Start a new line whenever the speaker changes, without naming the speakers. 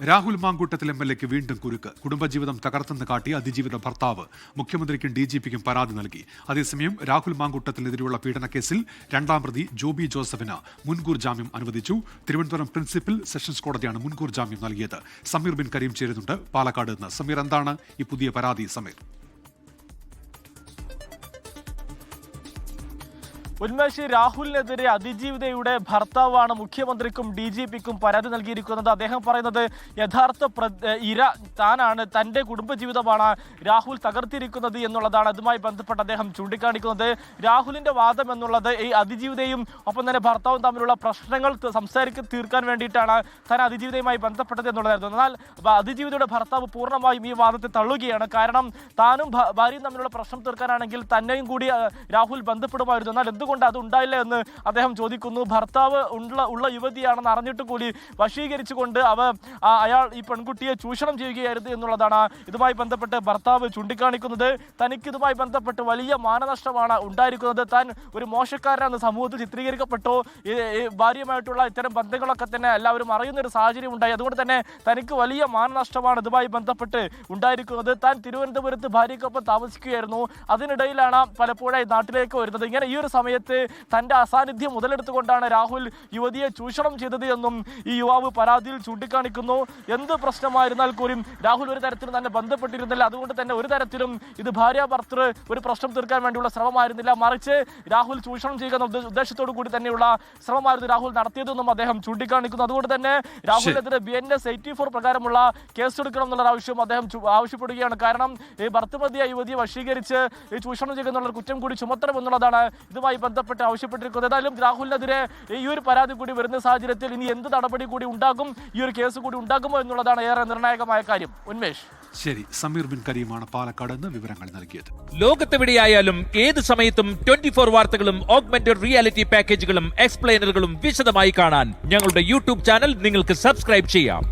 രാഹുൽ മാങ്കൂട്ടത്തിൽ MLAക്ക് വീണ്ടും കുരുക്ക്. കുടുംബജീവിതം തകർത്തെന്ന് കാട്ടി അതിജീവിത ഭർത്താവ് മുഖ്യമന്ത്രിക്കും DGPക്കും പരാതി നൽകി. അതേസമയം രാഹുൽ മാങ്കൂട്ടത്തിനെതിരെയുള്ള പീഡനക്കേസിൽ രണ്ടാം പ്രതി ജോബി ജോസഫിന് മുൻകൂർ ജാമ്യം അനുവദിച്ചു. തിരുവനന്തപുരം പ്രിൻസിപ്പൽ സെഷൻസ് കോടതിയാണ് മുൻകൂർ ജാമ്യം നൽകിയത്. സമീർ ബിൻ കരീം ചേരുന്നുണ്ട് പാലക്കാട് നിന്ന്. സമീർ, എന്താണ് ഈ പുതിയ പരാതി? സമീർ,
ഉന്മേഷ്, രാഹുലിനെതിരെ അതിജീവിതയുടെ ഭർത്താവാണ് മുഖ്യമന്ത്രിക്കും DGPക്കും പരാതി നൽകിയിരിക്കുന്നത്. അദ്ദേഹം പറയുന്നത് യഥാർത്ഥ ഇര താനാണ്, തൻ്റെ കുടുംബജീവിതമാണ് രാഹുൽ തകർത്തിരിക്കുന്നത് എന്നുള്ളതാണ്. അതുമായി ബന്ധപ്പെട്ട് അദ്ദേഹം ചൂണ്ടിക്കാണിക്കുന്നത് രാഹുലിന്റെ വാദം എന്നുള്ളത് ഈ അതിജീവിതയും ഒപ്പം തന്നെ ഭർത്താവും തമ്മിലുള്ള പ്രശ്നങ്ങൾ തീർക്കാൻ വേണ്ടിയിട്ടാണ് താൻ അതിജീവിതയുമായി ബന്ധപ്പെട്ടത് എന്നുള്ളതായിരുന്നു. എന്നാൽ അതിജീവിതയുടെ ഭർത്താവ് പൂർണ്ണമായും ഈ വാദത്തെ തള്ളുകയാണ്. കാരണം താനും ഭാര്യയും തമ്മിലുള്ള പ്രശ്നം തീർക്കാനാണെങ്കിൽ തന്നെയും കൂടി രാഹുൽ ബന്ധപ്പെടുമായിരുന്നു. എന്നാൽ എന്തുകൊണ്ട് അത് ഉണ്ടായില്ല എന്ന് അദ്ദേഹം ചോദിക്കുന്നു. ഭർത്താവ് ഉള്ള യുവതിയാണെന്ന് അറിഞ്ഞിട്ട് കൂടി വശീകരിച്ചുകൊണ്ട് അയാൾ ഈ പെൺകുട്ടിയെ ചൂഷണം ചെയ്യുകയായിരുന്നു എന്നുള്ളതാണ് ഇതുമായി ബന്ധപ്പെട്ട് ഭർത്താവ് ചൂണ്ടിക്കാണിക്കുന്നത്. തനിക്ക് ഇതുമായി ബന്ധപ്പെട്ട് വലിയ മാനനഷ്ടമാണ് ഉണ്ടായിരിക്കുന്നത്. താൻ ഒരു മോശക്കാരനാണ് സമൂഹത്തിൽ ചിത്രീകരിക്കപ്പെട്ടു. ഭാര്യയുമായിട്ടുള്ള ഇത്തരം ബന്ധങ്ങളൊക്കെ തന്നെ എല്ലാവരും അറിയുന്ന ഒരു സാഹചര്യം ഉണ്ടായി. അതുകൊണ്ട് തന്നെ തനിക്ക് വലിയ മാനനഷ്ടമാണ് ഇതുമായി ബന്ധപ്പെട്ട് ഉണ്ടായിരിക്കുന്നത്. താൻ തിരുവനന്തപുരത്ത് ഭാര്യയ്ക്കൊപ്പം താമസിക്കുകയായിരുന്നു. അതിനിടയിലാണ് പലപ്പോഴായി നാട്ടിലേക്ക് വരുന്നത്. ഇങ്ങനെ ഈ ഒരു സമയത്ത് തന്റെ അസാന്നിധ്യം മുതലെടുത്തുകൊണ്ടാണ് രാഹുൽ യുവതിയെ ചൂഷണം ചെയ്തത് എന്നും ഈ യുവാവ് പരാതിയിൽ ചൂണ്ടിക്കാണിക്കുന്നു. എന്ത് പ്രശ്നമായിരുന്നാൽ കൂടിയും രാഹുൽ ഒരു തരത്തിലും തന്നെ ബന്ധപ്പെട്ടിരുന്നില്ല. അതുകൊണ്ട് തന്നെ ഒരു തരത്തിലും ഇത് ഭാര്യ ഭർത്തൃ ഒരു പ്രശ്നം തീർക്കാൻ വേണ്ടിയുള്ള ശ്രമമായിരുന്നില്ല, മറിച്ച് രാഹുൽ ചൂഷണം ചെയ്യുക എന്ന ഉദ്ദേശത്തോടു കൂടി തന്നെയുള്ള ശ്രമമായിരുന്നു രാഹുൽ നടത്തിയതെന്നും അദ്ദേഹം ചൂണ്ടിക്കാണിക്കുന്നു. അതുകൊണ്ട് തന്നെ രാഹുലിനെതിരെ BNS 84 പ്രകാരമുള്ള കേസെടുക്കണം എന്നുള്ള ആവശ്യം അദ്ദേഹം ആവശ്യപ്പെടുകയാണ്. കാരണം ഈ ഭർത്തൃപ്രതിയായ യുവതിയെ വശീകരിച്ച് ഈ ചൂഷണം ചെയ്യുക എന്നുള്ള കുറ്റം കൂടി ചുമത്തണമെന്നുള്ളതാണ് ഇതുമായി ബന്ധപ്പെട്ട് ആവശ്യപ്പെട്ടിരിക്കുന്നത്. ഏതായാലും രാഹുലിനെതിരെ ഈ ഒരു പരാതി കൂടി വരുന്ന സാഹചര്യത്തിൽ ഇനി എന്ത് നടപടി കൂടി ഉണ്ടാകും, ഈ ഒരു കേസ് കൂടി ഉണ്ടാകുമോ എന്നുള്ളതാണ് ഏറെ നിർണായകമായ കാര്യം. ഉന്മേഷ്,
ശരി. സമീർ ബിൻ കരീമാണ് പാലക്കാട് നിന്ന് വിവരങ്ങൾ നൽകിയത്.
ലോകത്തെവിടെയായാലും ഏത് സമയത്തും 24 വാർത്തകളും ഓഗ്മെന്റഡ് റിയാലിറ്റി പാക്കേജുകളും എക്സ്പ്ലെയിനറുകളും വിശദമായി കാണാൻ ഞങ്ങളുടെ YouTube ചാനൽ നിങ്ങൾക്ക് സബ്സ്ക്രൈബ് ചെയ്യാം.